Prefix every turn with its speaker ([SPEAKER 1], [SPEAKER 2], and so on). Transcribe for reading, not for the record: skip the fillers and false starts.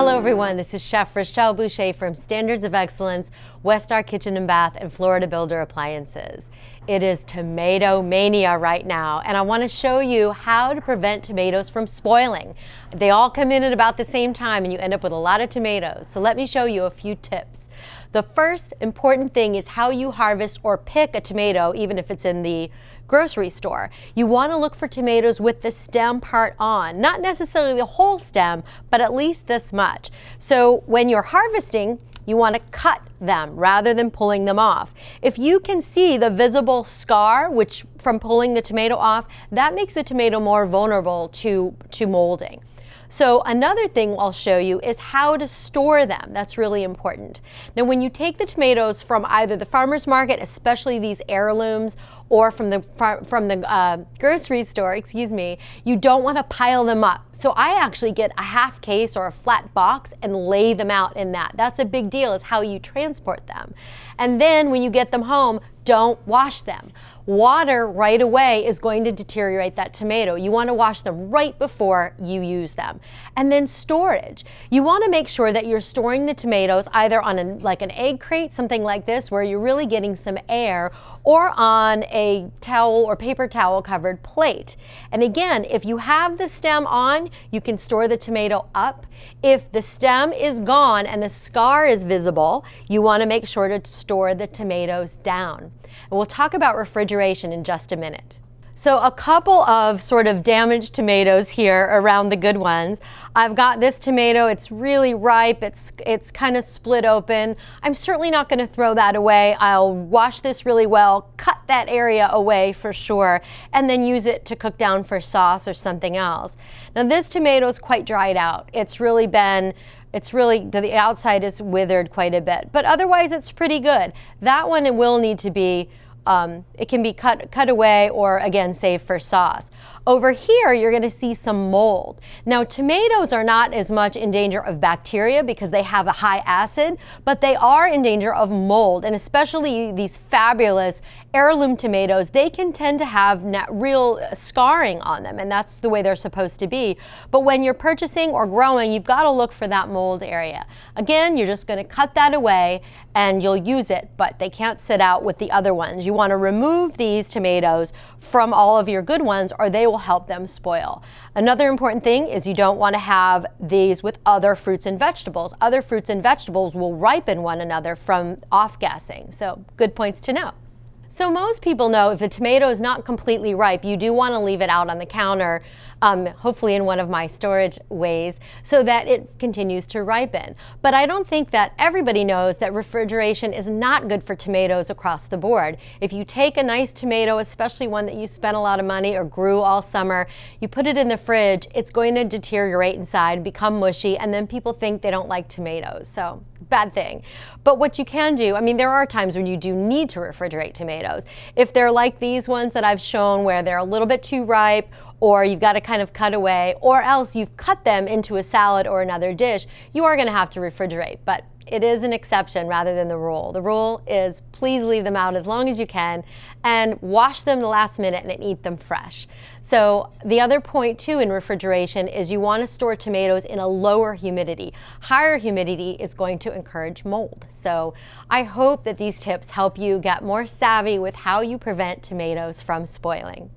[SPEAKER 1] Hello everyone, this is Chef Rachelle Boucher from Standards of Excellence, Westar Kitchen and Bath, and Florida Builder Appliances. It is tomato mania right now, and I want to show you how to prevent tomatoes from spoiling. They all come in at about the same time and you end up with a lot of tomatoes. So let me show you a few tips. The first important thing is how you harvest or pick a tomato, even if it's in the grocery store. You want to look for tomatoes with the stem part on, not necessarily the whole stem, but at least this much. So when you're harvesting, you want to cut them rather than pulling them off. If you can see the visible scar, which from pulling the tomato off, that makes the tomato more vulnerable to molding. So another thing I'll show you is how to store them. That's really important. Now when you take the tomatoes from either the farmer's market, especially these heirlooms, or from the grocery store, you don't want to pile them up. So I actually get a half case or a flat box and lay them out in that. That's a big deal, is how you transport them. And then when you get them home, don't wash them. Water right away is going to deteriorate that tomato. You want to wash them right before you use them. And then storage. You want to make sure that you're storing the tomatoes either on like an egg crate, something like this, where you're really getting some air, or on a towel or paper towel covered plate. And again, if you have the stem on, you can store the tomato up. If the stem is gone and the scar is visible, you want to make sure to store the tomatoes down. And we'll talk about refrigeration in just a minute. So a couple of sort of damaged tomatoes here around the good ones. I've got this tomato, it's really ripe, it's kind of split open. I'm certainly not going to throw that away. I'll wash this really well, cut that area away for sure, and then use it to cook down for sauce or something else. Now this tomato is quite dried out. The outside is withered quite a bit, but otherwise it's pretty good. That one, it will need to be it can be cut away or again saved for sauce. Over here you're going to see some mold. Now tomatoes are not as much in danger of bacteria because they have a high acid, but they are in danger of mold, and especially these fabulous heirloom tomatoes, they can tend to have real scarring on them, and that's the way they're supposed to be. But when you're purchasing or growing, you've got to look for that mold area. Again, you're just going to cut that away and you'll use it, but they can't sit out with the other ones. You want to remove these tomatoes from all of your good ones or they will help them spoil. Another important thing is you don't want to have these with other fruits and vegetables. Other fruits and vegetables will ripen one another from off-gassing. So good points to know. So most people know if the tomato is not completely ripe, you do want to leave it out on the counter, hopefully in one of my storage ways, so that it continues to ripen. But I don't think that everybody knows that refrigeration is not good for tomatoes across the board. If you take a nice tomato, especially one that you spent a lot of money or grew all summer, you put it in the fridge, it's going to deteriorate inside, become mushy, and then people think they don't like tomatoes. So bad thing. But what you can do, I mean, there are times when you do need to refrigerate tomatoes. If they're like these ones that I've shown where they're a little bit too ripe, or you've got to kind of cut away, or else you've cut them into a salad or another dish, you are going to have to refrigerate. But it is an exception rather than the rule. The rule is please leave them out as long as you can and wash them the last minute and eat them fresh. So the other point too in refrigeration is you want to store tomatoes in a lower humidity. Higher humidity is going to encourage mold. So I hope that these tips help you get more savvy with how you prevent tomatoes from spoiling.